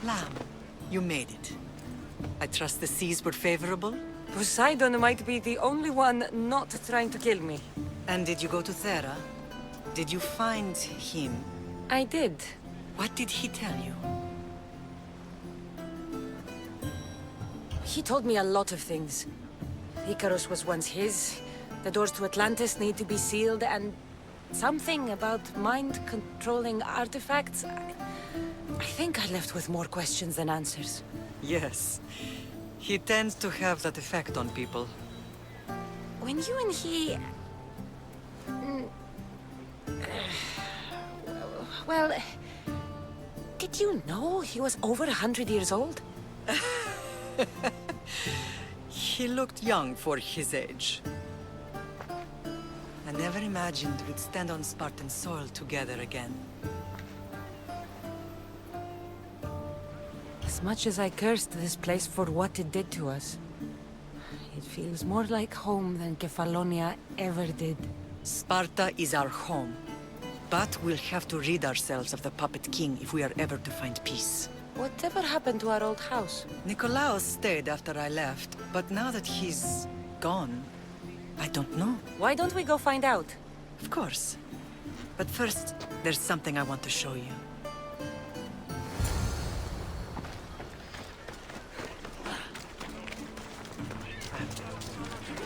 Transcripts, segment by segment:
Lamb, you made it. I trust the seas were favorable? Poseidon might be the only one not trying to kill me. And did you go to Thera? Did you find him? I did. What did he tell you? He told me a lot of things. Icarus was once his. The doors to Atlantis need to be sealed, and something about mind-controlling artifacts. I think I left with more questions than answers. Yes. He tends to have that effect on people. When you and he... Well... Did you know he was over 100 years old? He looked young for his age. I never imagined we'd stand on Spartan soil together again. As much as I cursed this place for what it did to us, it feels more like home than Kefalonia ever did. Sparta is our home. But we'll have to rid ourselves of the Puppet King if we are ever to find peace. Whatever happened to our old house? Nikolaos stayed after I left, but now that he's gone, I don't know. Why don't we go find out? Of course. But first, there's something I want to show you.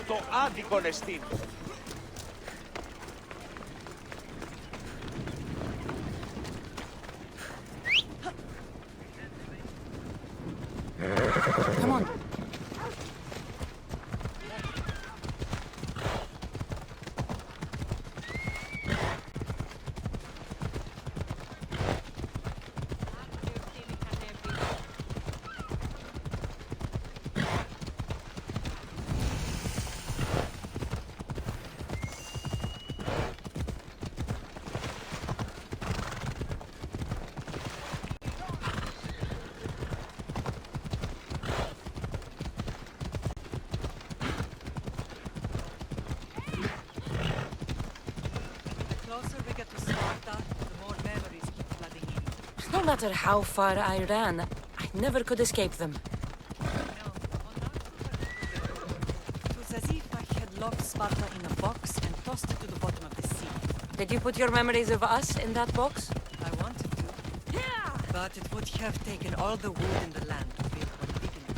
Το άδικον εστίν. Come on. No matter how far I ran, I never could escape them. It was as if I had locked Sparta in a box and tossed it to the bottom of the sea. Did you put your memories of us in that box? I wanted to. Yeah! But it would have taken all the wood in the land to build one big enough.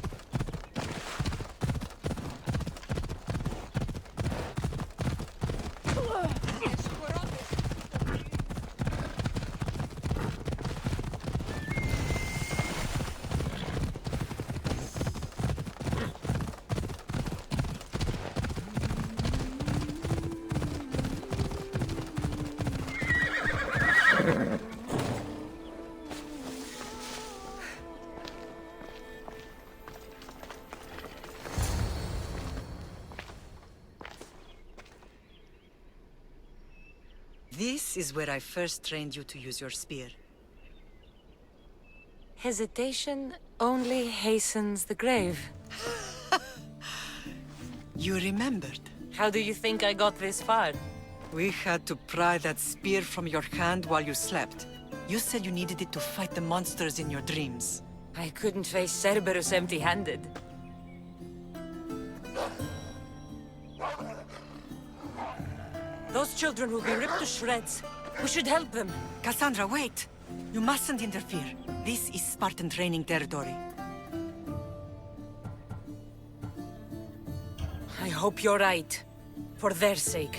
This is where I first trained you to use your spear. Hesitation only hastens the grave. You remembered. How do you think I got this far? We had to pry that spear from your hand while you slept. You said you needed it to fight the monsters in your dreams. I couldn't face Cerberus empty-handed. Those children will be ripped to shreds. We should help them. Cassandra, wait! You mustn't interfere. This is Spartan training territory. I hope you're right. For their sake.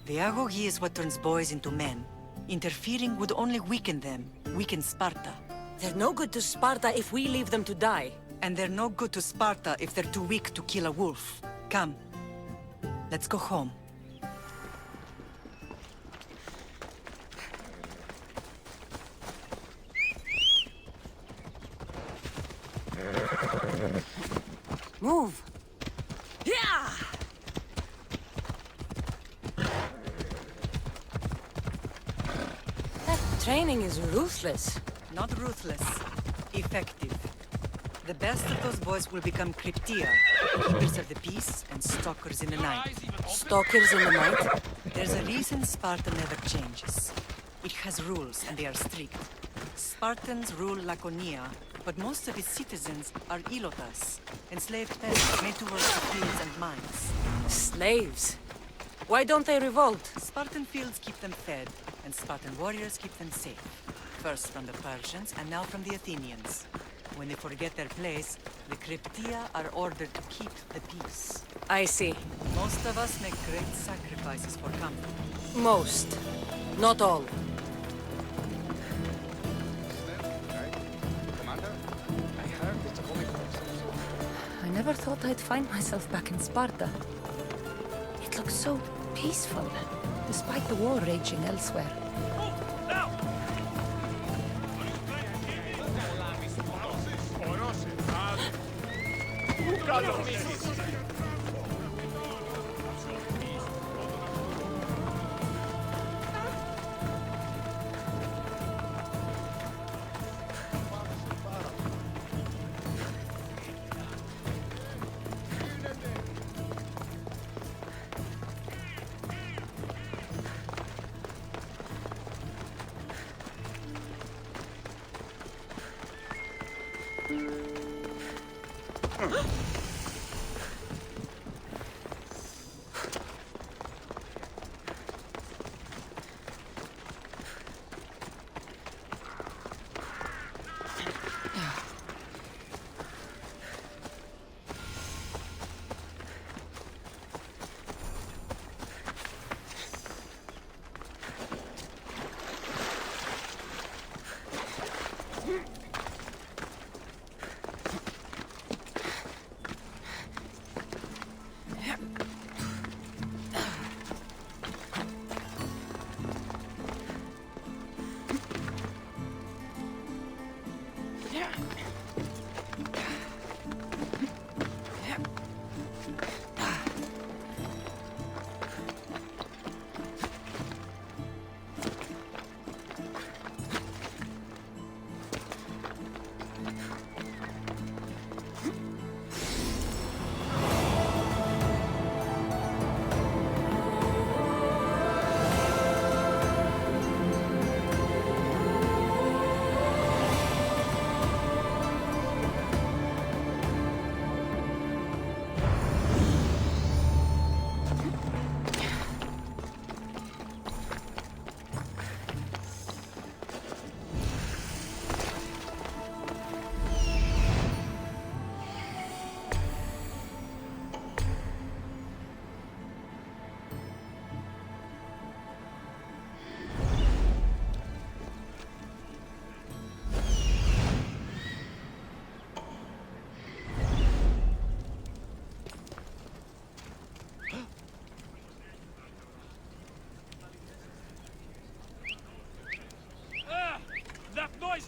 The agogi is what turns boys into men. Interfering would only weaken them, weaken Sparta. They're no good to Sparta if we leave them to die. And they're no good to Sparta if they're too weak to kill a wolf. Come. Let's go home. Move! Yeah! That training is ruthless. Not ruthless. Effective. The best of those boys will become Cryptia, keepers of the peace and stalkers in the night. Stalkers in the night? There's a reason Sparta never changes. It has rules, and they are strict. Spartans rule Laconia, but most of its citizens are ilotas, enslaved peasants made to work the fields and mines. Slaves? Why don't they revolt? Spartan fields keep them fed, and Spartan warriors keep them safe. First from the Persians, and now from the Athenians. When they forget their place, the Cryptia are ordered to keep the peace. I see. Most of us make great sacrifices for comfort. Most. Not all. Commander, I heard it's a holy corpse. I never thought I'd find myself back in Sparta. It looks so peaceful, despite the war raging elsewhere.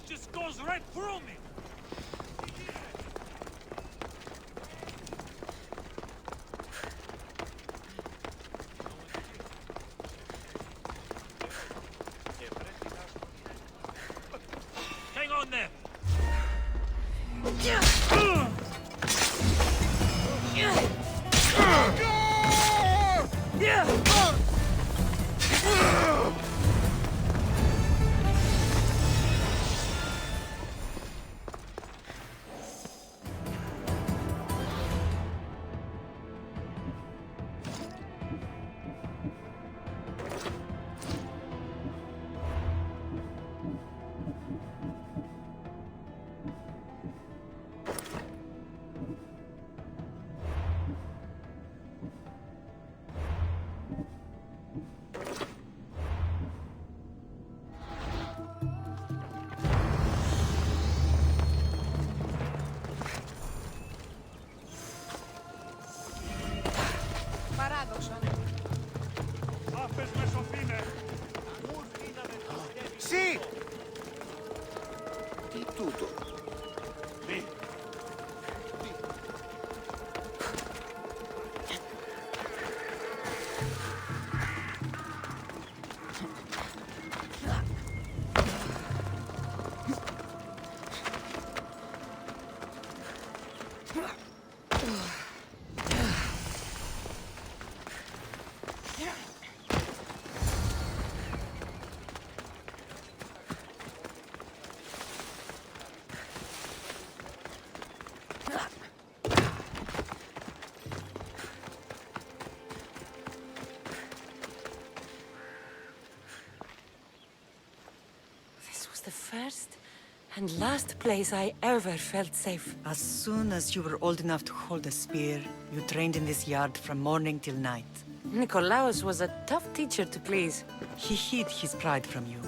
Just goes right through me! Hang on there! and last place I ever felt safe. As soon as you were old enough to hold a spear, you trained in this yard from morning till night. Nikolaos was a tough teacher to please. He hid his pride from you.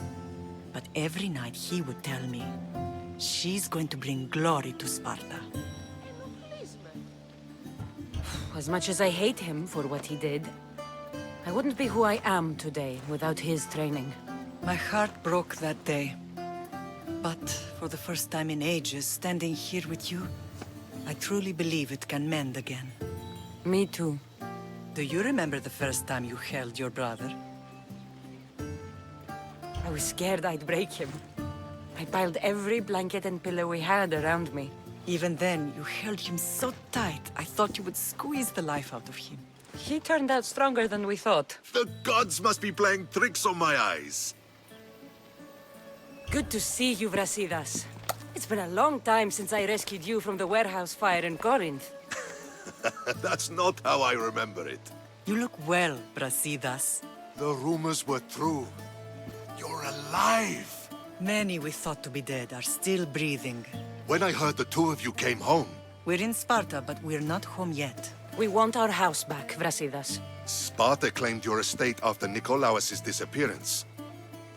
But every night he would tell me, she's going to bring glory to Sparta. As much as I hate him for what he did, I wouldn't be who I am today without his training. My heart broke that day. But for the first time in ages, standing here with you, I truly believe it can mend again. Me too. Do you remember the first time you held your brother? I was scared I'd break him. I piled every blanket and pillow we had around me. Even then, you held him so tight, I thought you would squeeze the life out of him. He turned out stronger than we thought. The gods must be playing tricks on my eyes. Good to see you, Brasidas. It's been a long time since I rescued you from the warehouse fire in Corinth. That's not how I remember it. You look well, Brasidas. The rumors were true. You're alive! Many we thought to be dead are still breathing. When I heard the two of you came home, We're in Sparta, but we're not home yet. We want our house back, Brasidas. Sparta claimed your estate after Nikolaos' disappearance.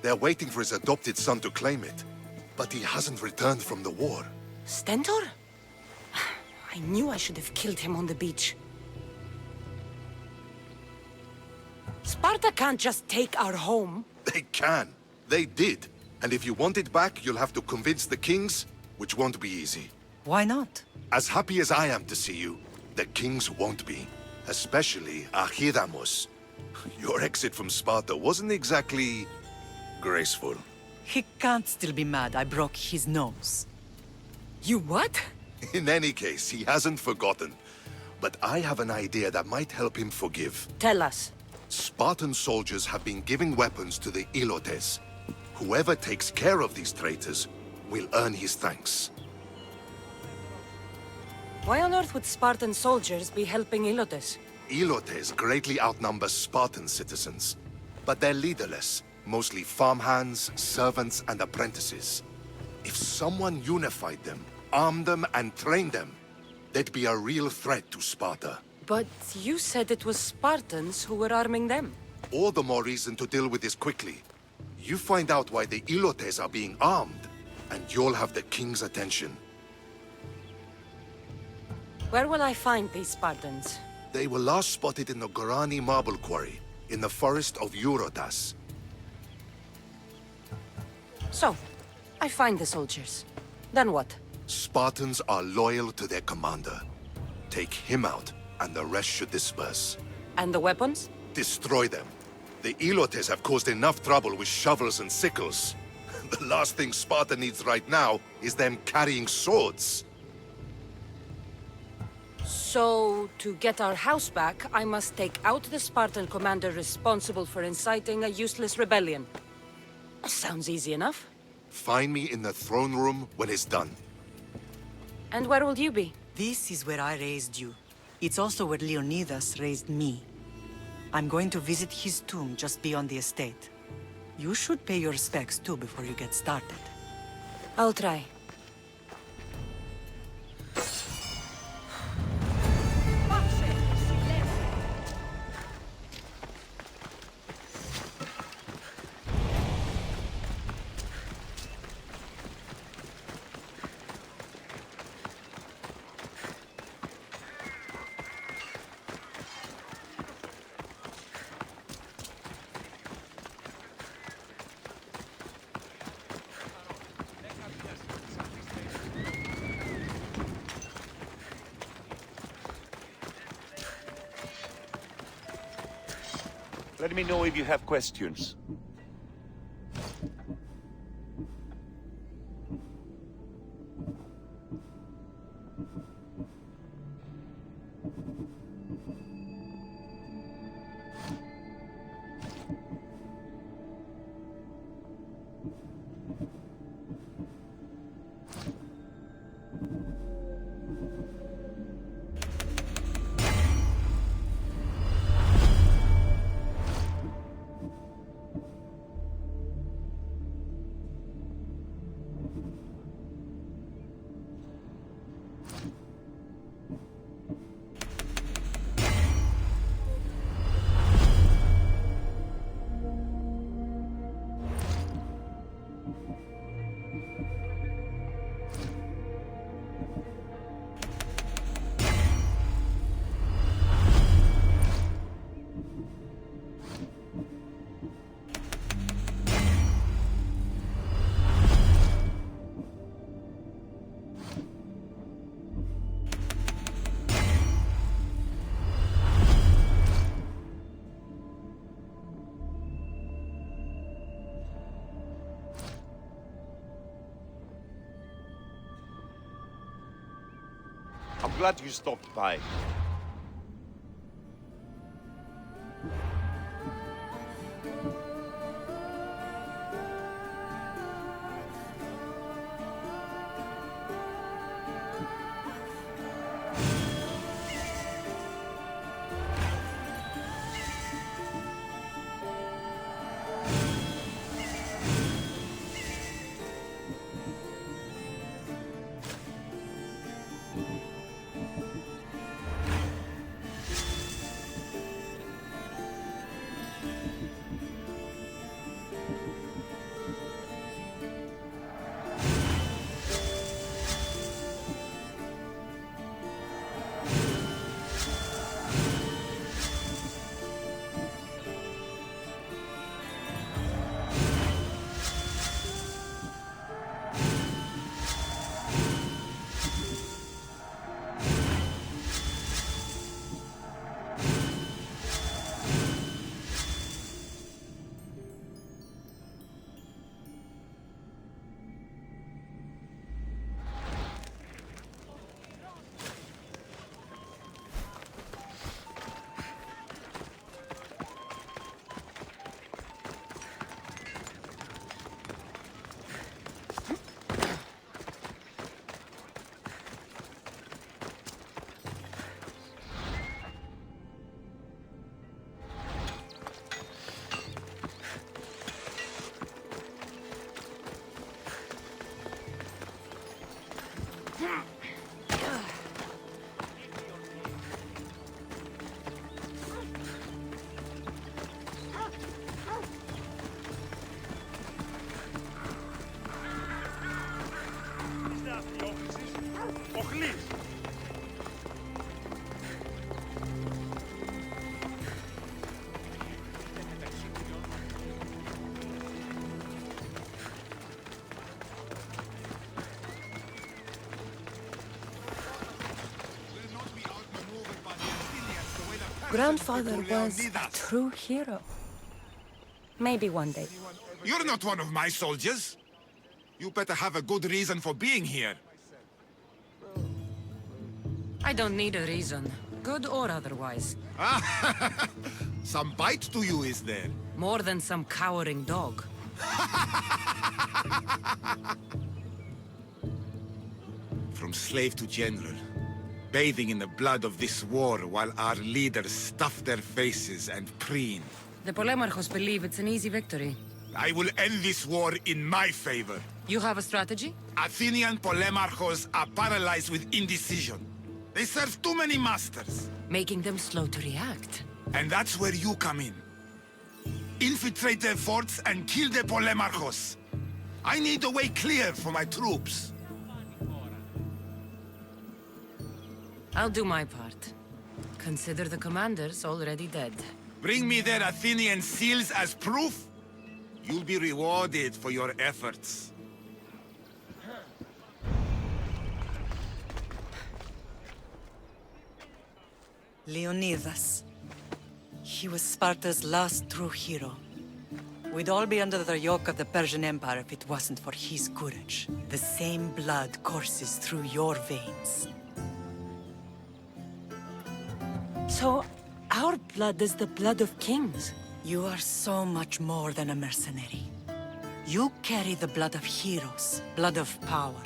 They're waiting for his adopted son to claim it. But he hasn't returned from the war. Stentor? I knew I should have killed him on the beach. Sparta can't just take our home. They can. They did. And if you want it back, you'll have to convince the kings, which won't be easy. Why not? As happy as I am to see you, the kings won't be. Especially Archidamos. Your exit from Sparta wasn't exactly graceful. He can't still be mad I broke his nose. You what? In any case, he hasn't forgotten. But I have an idea that might help him forgive. Tell us. Spartan soldiers have been giving weapons to the Ilotes. Whoever takes care of these traitors will earn his thanks. Why on earth would Spartan soldiers be helping Ilotes? Ilotes greatly outnumber Spartan citizens, but they're leaderless, mostly farmhands, servants, and apprentices. If someone unified them, armed them, and trained them, they'd be a real threat to Sparta. But you said it was Spartans who were arming them. All the more reason to deal with this quickly. You find out why the Ilotes are being armed, and you'll have the king's attention. Where will I find these Spartans? They were last spotted in the Gorani marble quarry, in the forest of Eurotas. So, I find the soldiers. Then what? Spartans are loyal to their commander. Take him out, and the rest should disperse. And the weapons? Destroy them. The Ilotes have caused enough trouble with shovels and sickles. The last thing Sparta needs right now is them carrying swords. So, to get our house back, I must take out the Spartan commander responsible for inciting a useless rebellion. Sounds easy enough. Find me in the throne room when it's done. And where will you be? This is where I raised you. It's also where Leonidas raised me. I'm going to visit his tomb just beyond the estate. You should pay your respects too before you get started. I'll try. Let me know if you have questions. I'm glad you stopped by. Grandfather was a true hero. Maybe one day. You're not one of my soldiers. You better have a good reason for being here. I don't need a reason, good or otherwise. Some bite to you, is there? More than some cowering dog. From slave to general, bathing in the blood of this war while our leaders stuff their faces and preen. The Polemarchos believe it's an easy victory. I will end this war in my favor. You have a strategy? Athenian Polemarchos are paralyzed with indecision. They serve too many masters. Making them slow to react. And that's where you come in. Infiltrate their forts and kill the Polemarchos. I need a way clear for my troops. I'll do my part. Consider the commanders already dead. Bring me their Athenian seals as proof. You'll be rewarded for your efforts. Leonidas. He was Sparta's last true hero. We'd all be under the yoke of the Persian Empire if it wasn't for his courage. The same blood courses through your veins. So, our blood is the blood of kings. You are so much more than a mercenary. You carry the blood of heroes, blood of power.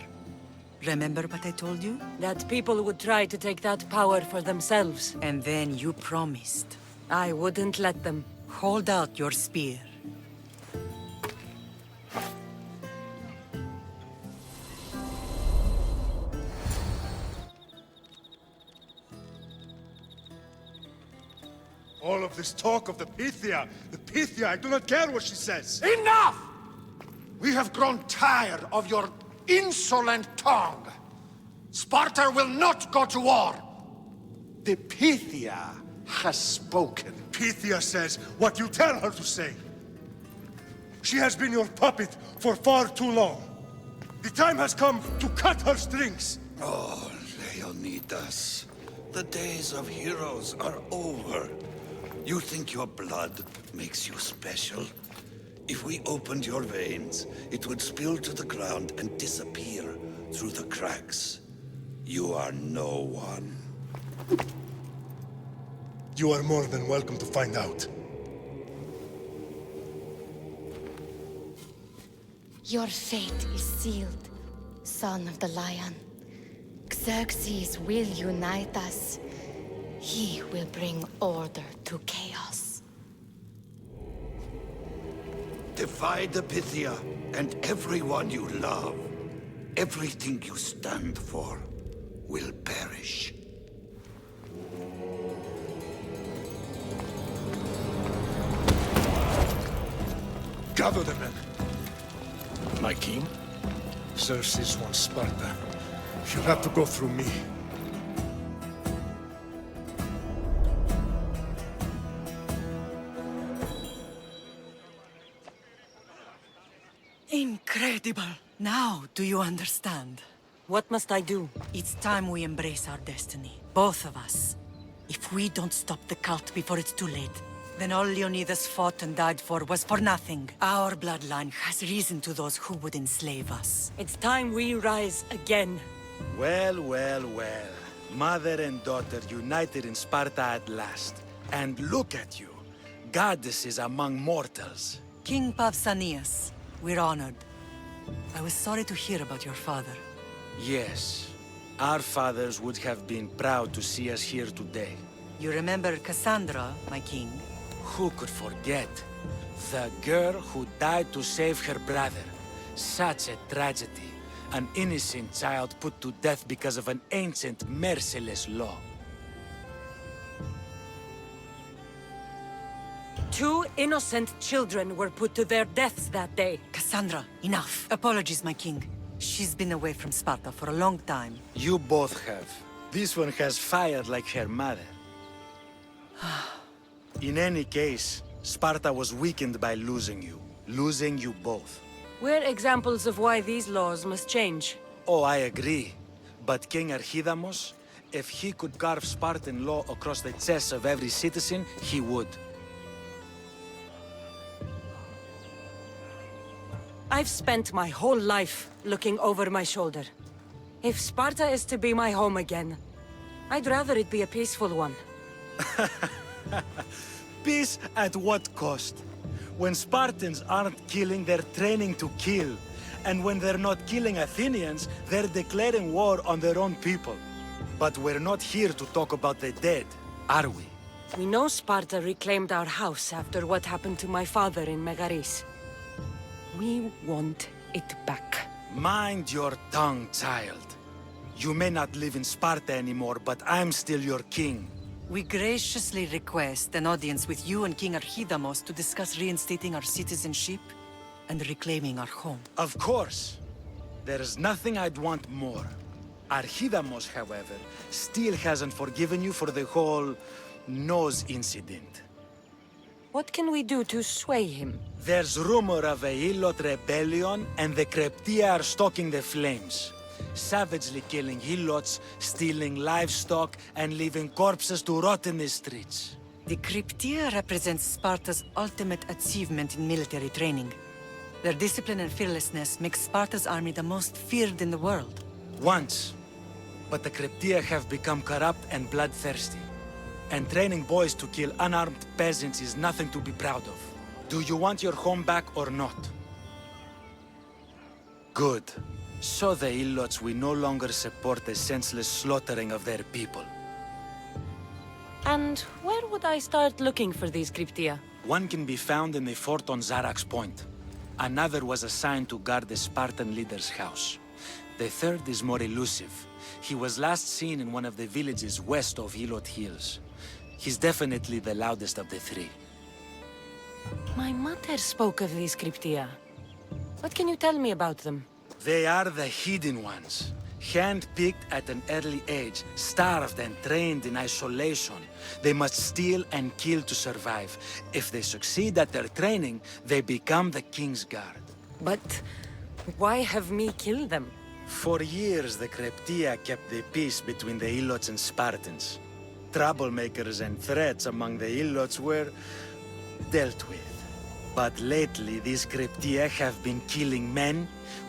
Remember what I told you? That people would try to take that power for themselves. And then you promised. I wouldn't let them. Hold out your spear. All of this talk of the Pythia, I do not care what she says. Enough! We have grown tired of your insolent tongue. Sparta will not go to war. The Pythia has spoken. Pythia says what you tell her to say. She has been your puppet for far too long. The time has come to cut her strings. Oh, Leonidas, the days of heroes are over. You think your blood makes you special? If we opened your veins, it would spill to the ground and disappear through the cracks. You are no one. You are more than welcome to find out. Your fate is sealed, son of the lion. Xerxes will unite us. He will bring order to chaos. Defy the Pythia and everyone you love. Everything you stand for will perish. Gather the men. My king? Xerxes wants Sparta. He'll have to go through me. Incredible! Now, do you understand? What must I do? It's time we embrace our destiny. Both of us. If we don't stop the cult before it's too late, then all Leonidas fought and died for was for nothing. Our bloodline has reason to those who would enslave us. It's time we rise again. Well, well, well. Mother and daughter united in Sparta at last. And look at you. Goddesses among mortals. King Pausanias, we're honored. I was sorry to hear about your father. Yes. Our fathers would have been proud to see us here today. You remember Cassandra, my king? Who could forget? The girl who died to save her brother. Such a tragedy. An innocent child put to death because of an ancient, merciless law. 2 innocent children were put to their deaths that day. Cassandra, enough. Apologies, my king. She's been away from Sparta for a long time. You both have. This one has fired like her mother. In any case, Sparta was weakened by losing you both. We're examples of why these laws must change. Oh, I agree. But King Archidamos, if he could carve Spartan law across the chests of every citizen, he would. I've spent my whole life looking over my shoulder. If Sparta is to be my home again, I'd rather it be a peaceful one. Peace at what cost? When Spartans aren't killing, they're training to kill. And when they're not killing Athenians, they're declaring war on their own people. But we're not here to talk about the dead, are we? We know Sparta reclaimed our house after what happened to my father in Megaris. We want it back. Mind your tongue, child. You may not live in Sparta anymore, but I'm still your king. We graciously request an audience with you and King Archidamos to discuss reinstating our citizenship and reclaiming our home. Of course. There's nothing I'd want more. Archidamos, however, still hasn't forgiven you for the whole nose incident. What can we do to sway him? There's rumor of a Hilot rebellion, and the Kryptia are stoking the flames. Savagely killing Hilots, stealing livestock, and leaving corpses to rot in the streets. The Kryptia represents Sparta's ultimate achievement in military training. Their discipline and fearlessness make Sparta's army the most feared in the world. Once. But the Kryptia have become corrupt and bloodthirsty. And training boys to kill unarmed peasants is nothing to be proud of. Do you want your home back or not? Good. So the Ilots will no longer support the senseless slaughtering of their people. And where would I start looking for these Kryptia? One can be found in the fort on Zarak's Point. Another was assigned to guard the Spartan leader's house. The third is more elusive. He was last seen in one of the villages west of Hilot Hills. He's definitely the loudest of the three. My mother spoke of these Kryptia. What can you tell me about them? They are the hidden ones. Hand-picked at an early age, starved and trained in isolation. They must steal and kill to survive. If they succeed at their training, they become the King's Guard. But why have me kill them? For years, the Kryptia kept the peace between the Ilots and Spartans. Troublemakers and threats among the Ilots were dealt with. But lately, these Kryptia have been killing men,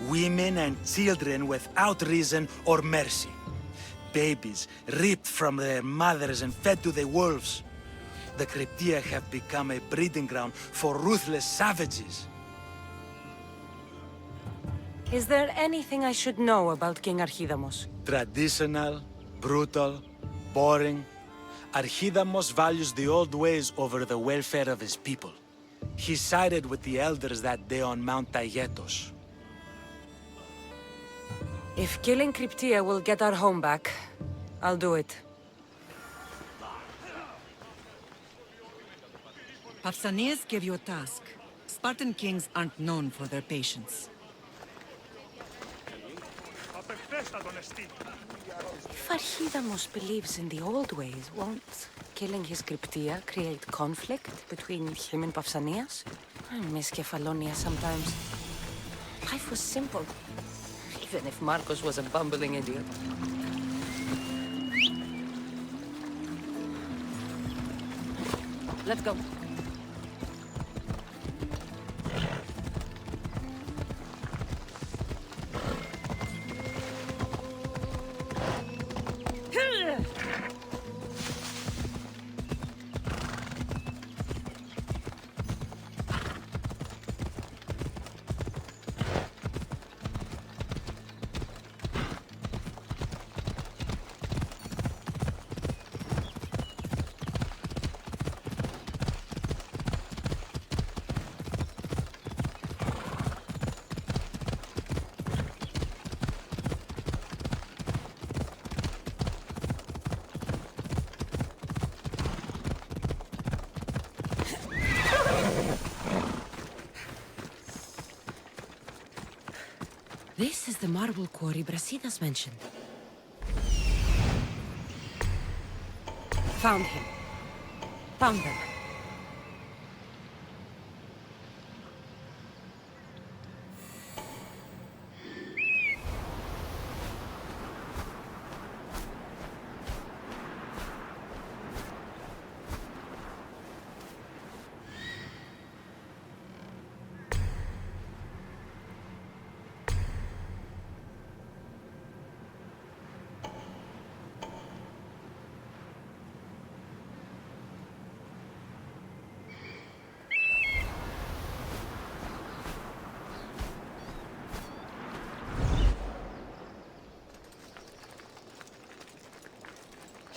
women, and children without reason or mercy. babies, ripped from their mothers and fed to the wolves. The Cryptia have become a breeding ground for ruthless savages. Is there anything I should know about King Archidamos? Traditional, brutal, boring. Archidamos values the old ways over the welfare of his people. He sided with the elders that day on Mount Taygetos. If killing Cryptia will get our home back, I'll do it. Pausanias gave you a task. Spartan kings aren't known for their patience. If Archidamos believes in the old ways, won't killing his Cryptia create conflict between him and Pausanias? I miss Kefalonia sometimes. Life was simple, even if Marcos was a bumbling idiot. Let's go. This is the marble quarry Brasidas mentioned. Found him. Found them.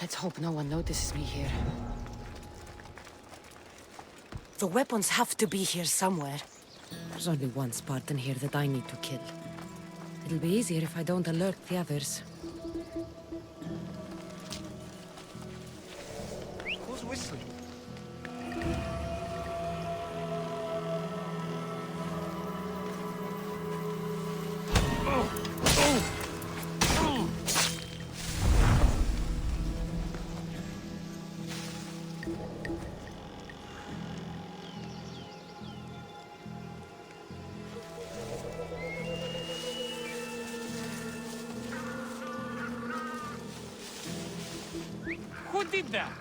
Let's hope no one notices me here. The weapons have to be here somewhere. There's only one Spartan here that I need to kill. It'll be easier if I don't alert the others. Who's whistling? Who did that?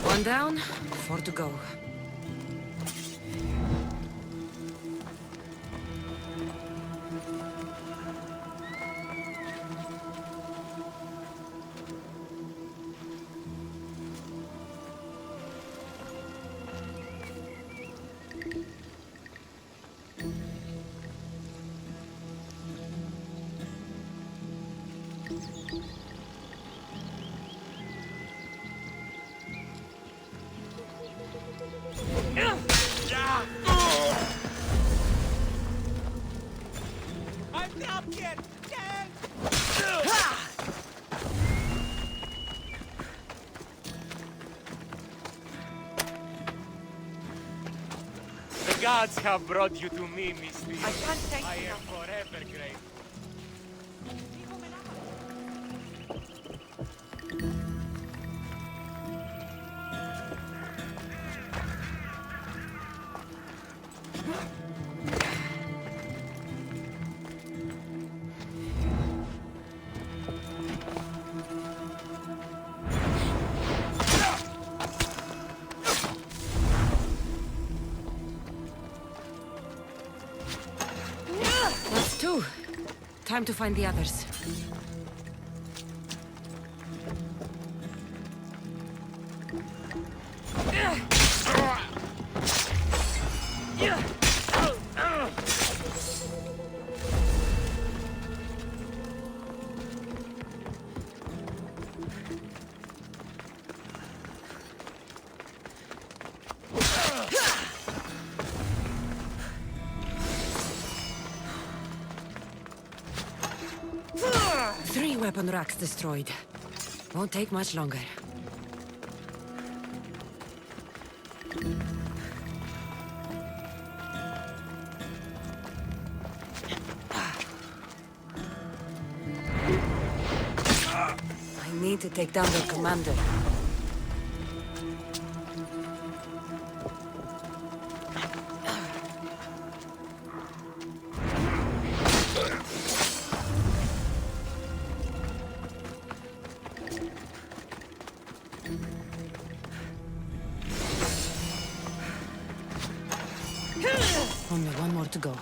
One down, 4 to go. I'm not yet dead! The gods have brought you to me, mistress. I can't thank I you am forever grateful. Time to find the others. Three weapon racks destroyed. Won't take much longer. I need to take down their commander. Only one more to go.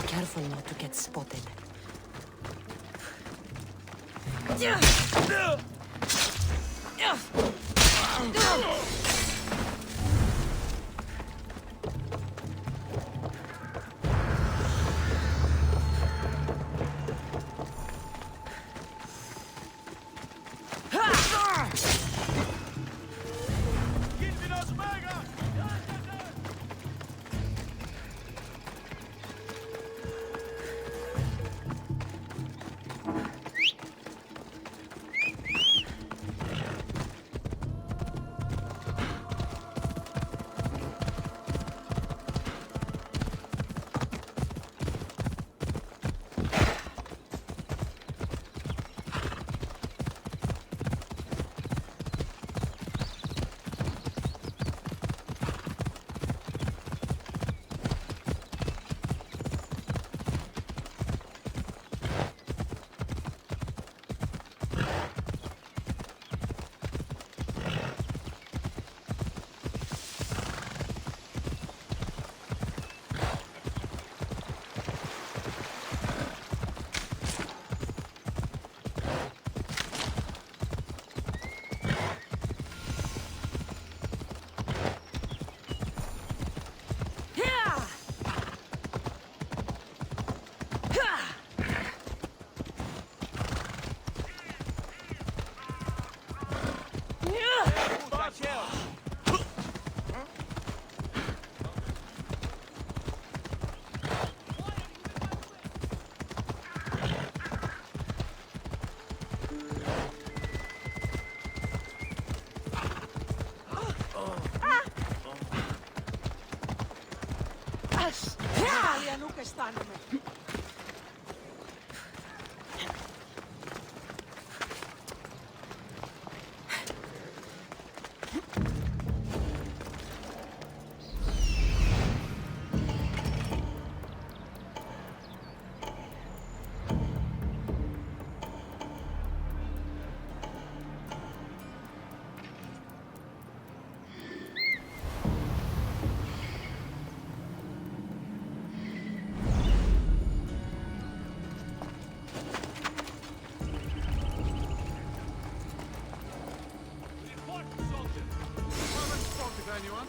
Careful not to get spotted. φτάνουμε. Anyone?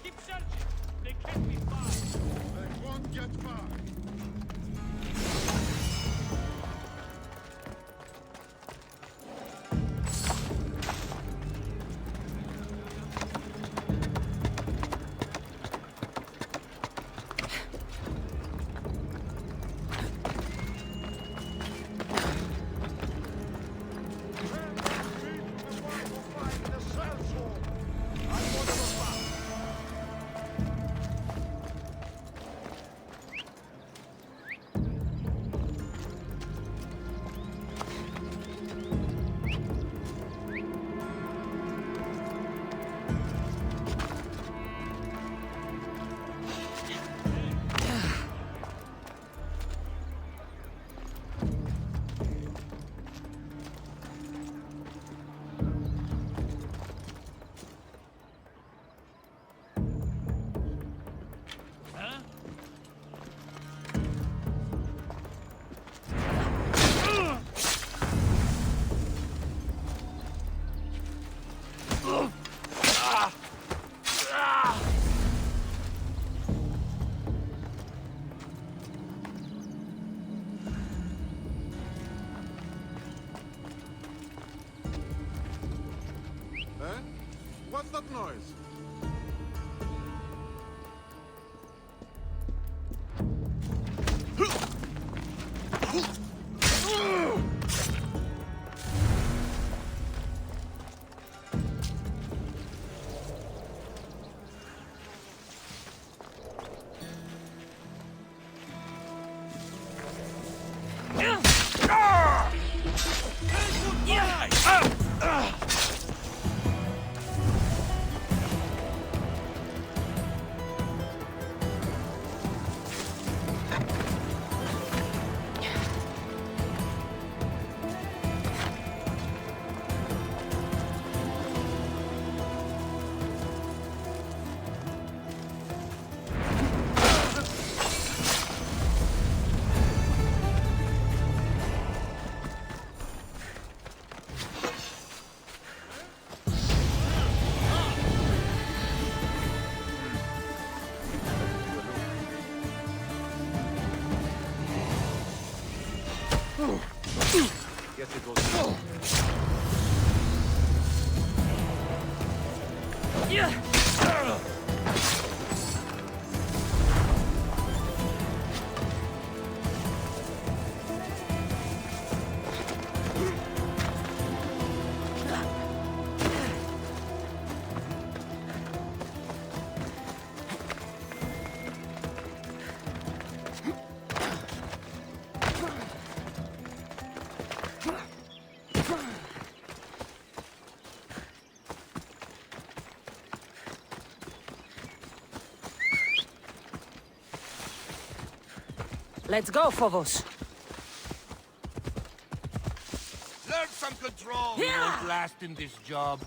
Keep searching. They can't be far. They won't get far. What's that noise? Guess it goes. Let's go, Phobos. Learn some control. Yeah. You won't last in this job.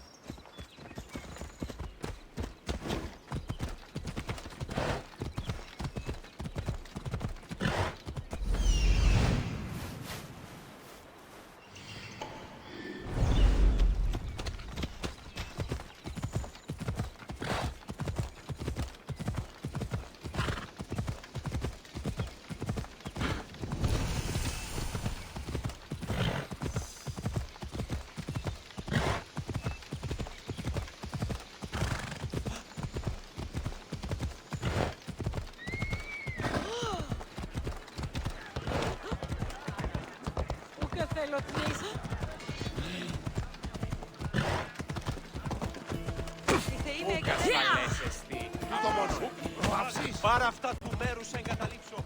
Πάρ' αυτά του μέρους εγκαταλείψω.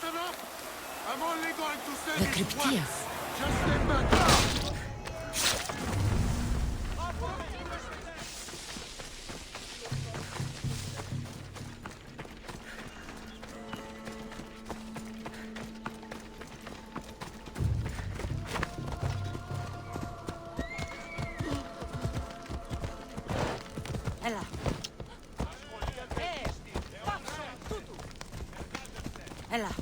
Listen up! I'm only going to say The this Cryptia. once. Just stay back. Ella. Ella.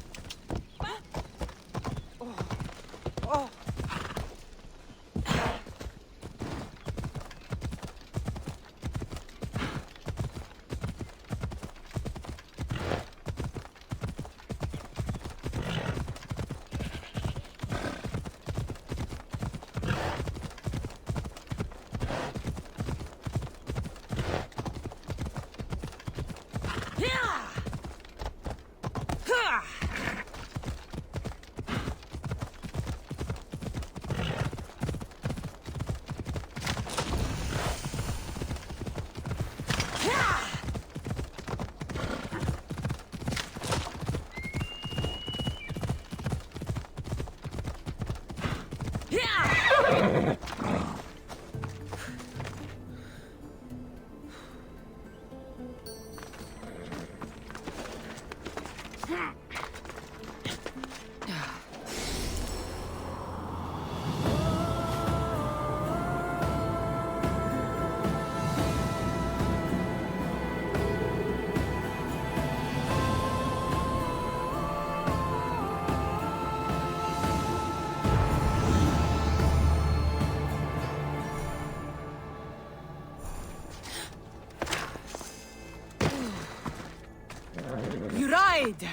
You ride!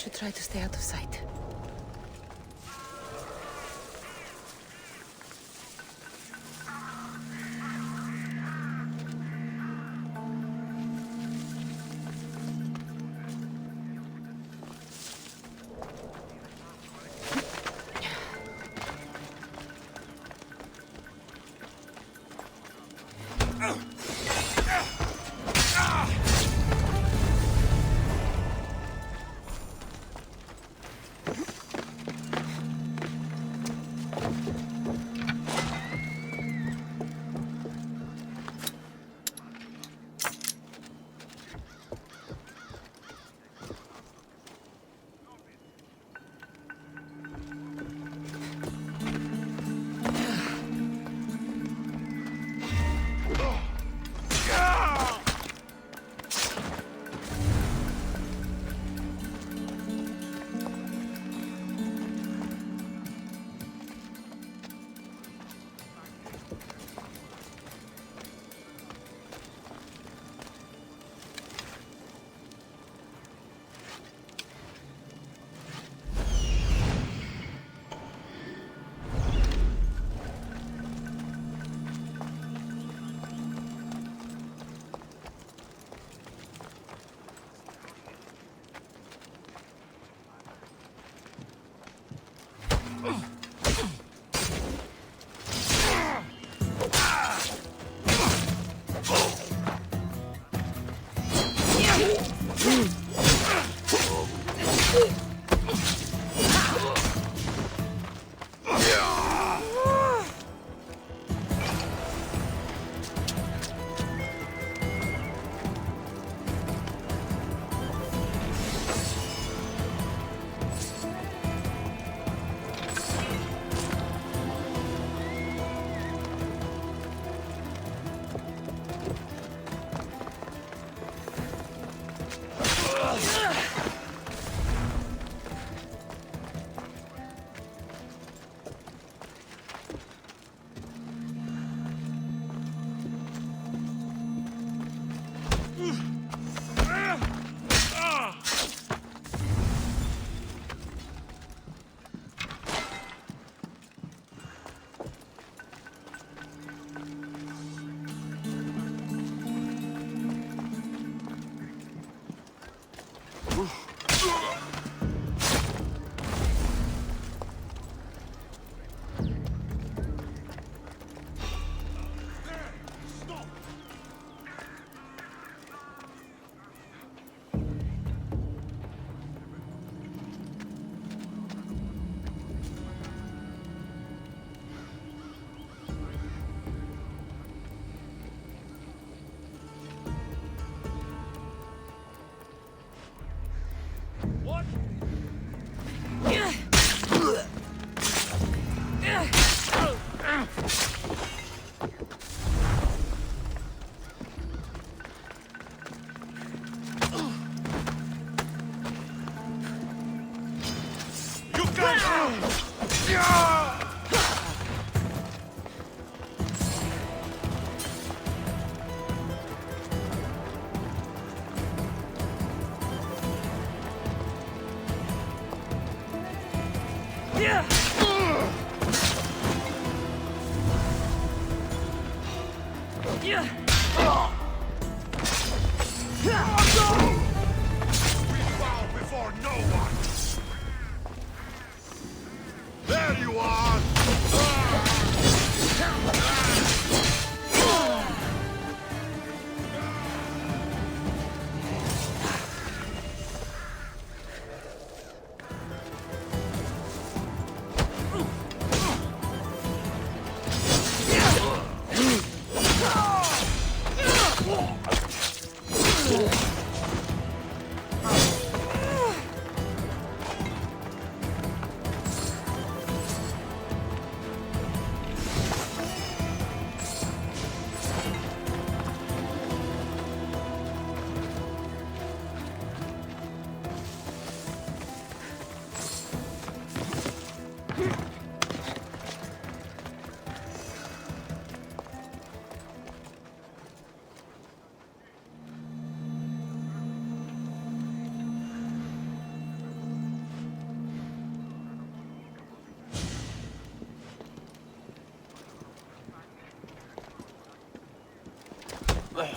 should try to stay out of sight. Time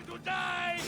to die!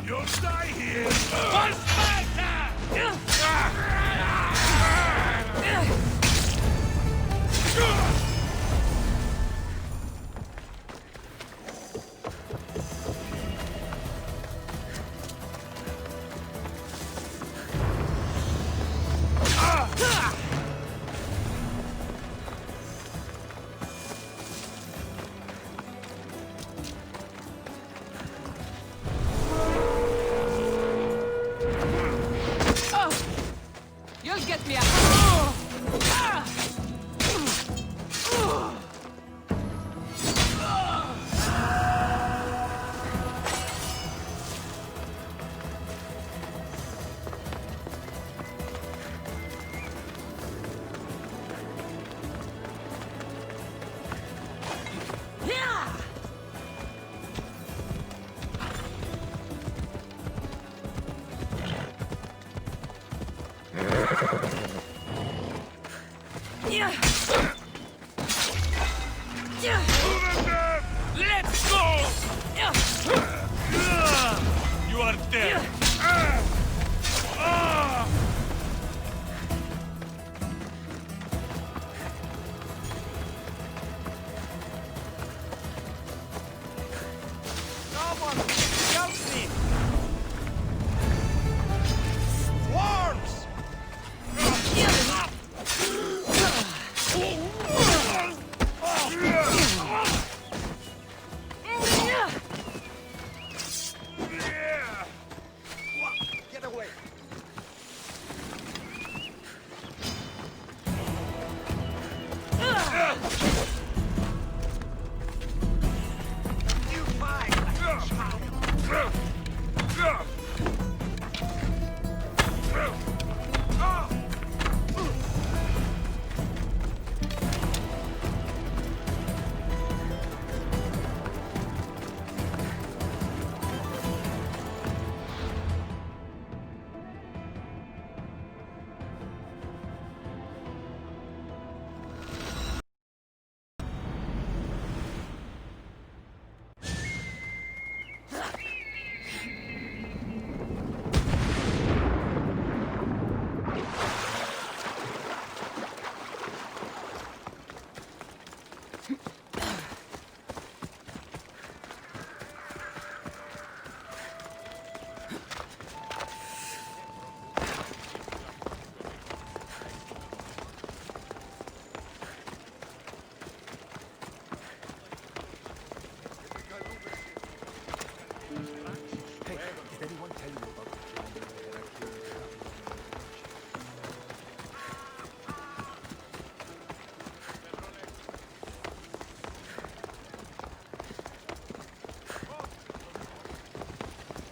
You'll die here! For Sparta! You'll get me a...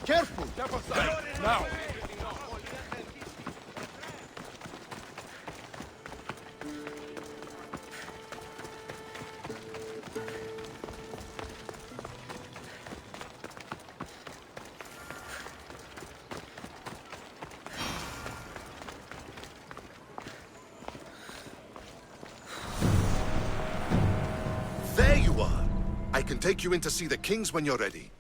Careful! Now! There you are! I can take you in to see the kings when you're ready.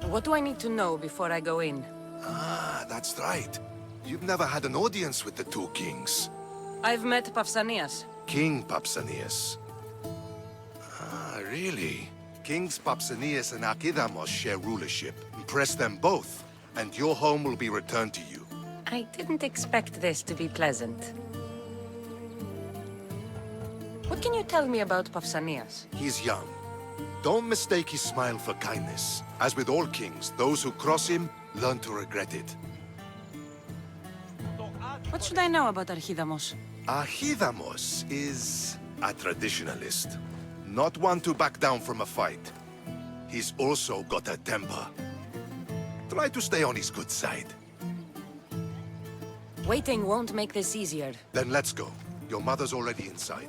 What do I need to know before I go in? Ah, that's right. You've never had an audience with the two kings. I've met Pausanias. King Pausanias. Ah, really? Kings Pausanias and Archidamos share rulership. Impress them both, and your home will be returned to you. I didn't expect this to be pleasant. What can you tell me about Pausanias? He's young. Don't mistake his smile for kindness. As with all kings, those who cross him learn to regret it. What should I know about Archidamos? Archidamos is a traditionalist. Not one to back down from a fight. He's also got a temper. Try to stay on his good side. Waiting won't make this easier. Then let's go. Your mother's already inside.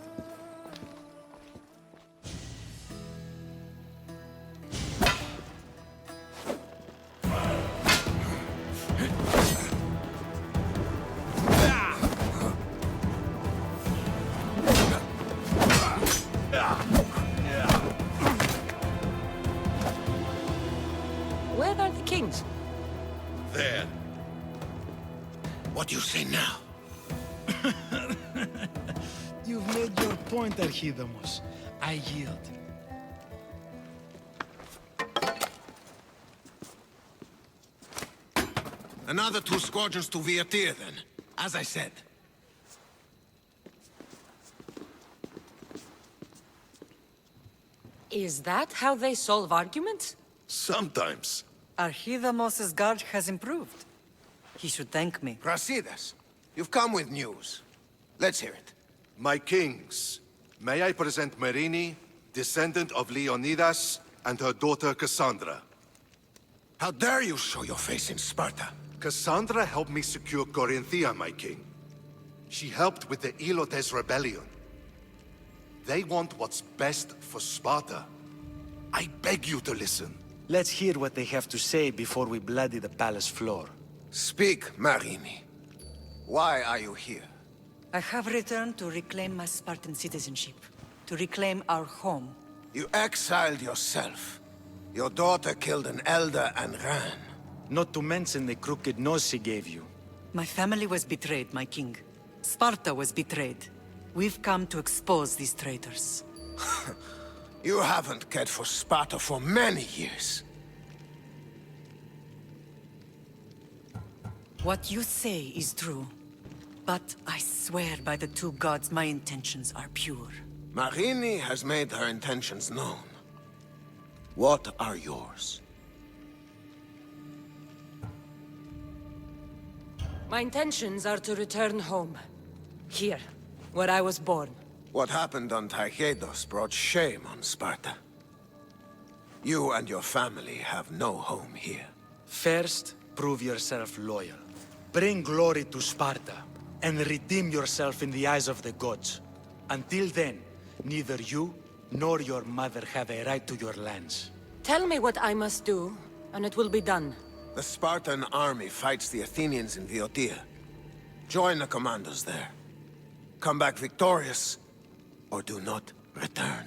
Where are the kings? There. What do you say now? You've made your point, Archidamos. I yield. Another 2 squadrons to Viatir, then. As I said. Is that how they solve arguments? Sometimes. Archidamos's guard has improved. He should thank me. Brasidas, you've come with news. Let's hear it. My kings, may I present Merini, descendant of Leonidas, and her daughter Cassandra. How dare you show your face in Sparta? Cassandra helped me secure Corinthia, my king. She helped with the Elotes rebellion. They want what's best for Sparta. I beg you to listen. Let's hear what they have to say before we bloody the palace floor. Speak, Marini. Why are you here? I have returned to reclaim my Spartan citizenship, to reclaim our home. You exiled yourself. Your daughter killed an elder and ran. Not to mention the crooked nose she gave you. My family was betrayed, my king. Sparta was betrayed. We've come to expose these traitors. You haven't cared for Sparta for many years. What you say is true. But I swear by the 2 gods my intentions are pure. Marini has made her intentions known. What are yours? My intentions are to return home. Here, where I was born. What happened on Taygedos brought shame on Sparta. You and your family have no home here. First, prove yourself loyal. Bring glory to Sparta, and redeem yourself in the eyes of the gods. Until then, neither you nor your mother have a right to your lands. Tell me what I must do, and it will be done. The Spartan army fights the Athenians in Viotia. Join the commandos there. Come back victorious, or do not return.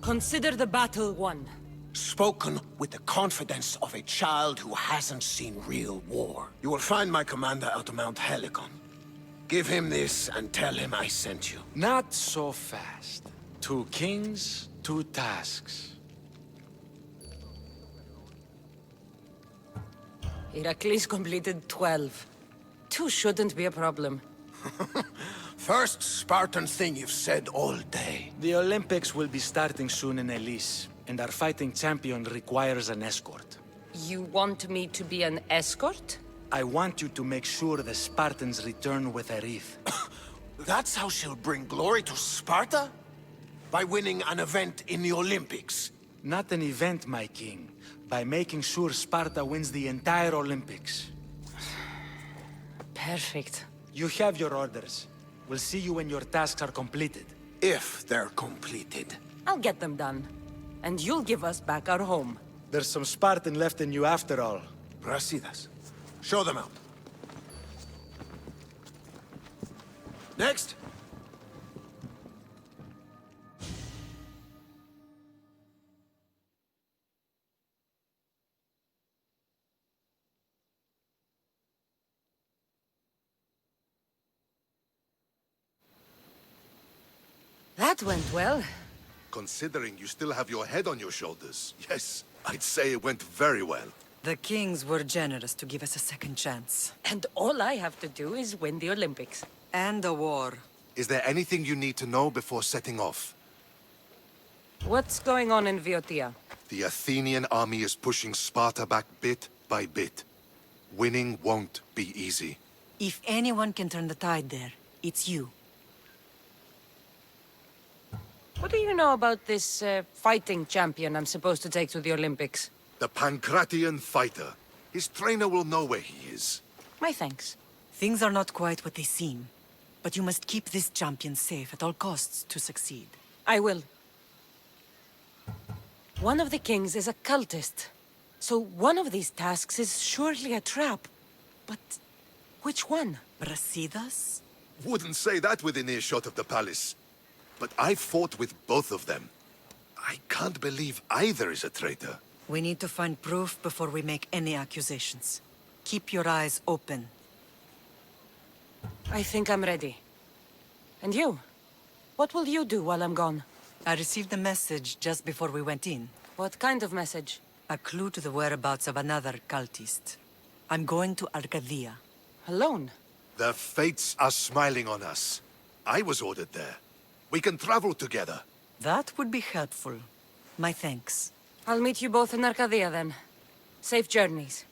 Consider the battle won. Spoken with the confidence of a child who hasn't seen real war. You will find my commander out of Mount Helicon. Give him this and tell him I sent you. Not so fast. 2 kings, 2 tasks. Heracles completed 12. 2 shouldn't be a problem. First Spartan thing you've said all day. The Olympics will be starting soon in Elise, and our fighting champion requires an escort. You want me to be an escort? I want you to make sure the Spartans return with a wreath. That's how she'll bring glory to Sparta? By winning an event in the Olympics? Not an event, my king. By making sure Sparta wins the entire Olympics. Perfect. You have your orders. We'll see you when your tasks are completed. If they're completed. I'll get them done. And you'll give us back our home. There's some Spartan left in you after all. Brasidas. Show them out. Next. That went well. Considering you still have your head on your shoulders, yes, I'd say it went very well. The kings were generous to give us a second chance. And all I have to do is win the Olympics. And a war. Is there anything you need to know before setting off? What's going on in Viotia? The Athenian army is pushing Sparta back bit by bit. Winning won't be easy. If anyone can turn the tide there, it's you. What do you know about this fighting champion I'm supposed to take to the Olympics? The Pancratian fighter. His trainer will know where he is. My thanks. Things are not quite what they seem. But you must keep this champion safe at all costs to succeed. I will. One of the kings is a cultist. So one of these tasks is surely a trap. But which one? Brasidas? Wouldn't say that within earshot of the palace. But I fought with both of them. I can't believe either is a traitor. We need to find proof before we make any accusations. Keep your eyes open. I think I'm ready. And you? What will you do while I'm gone? I received a message just before we went in. What kind of message? A clue to the whereabouts of another cultist. I'm going to Arcadia. Alone? The fates are smiling on us. I was ordered there. We can travel together. That would be helpful. My thanks. I'll meet you both in Arcadia then. Safe journeys.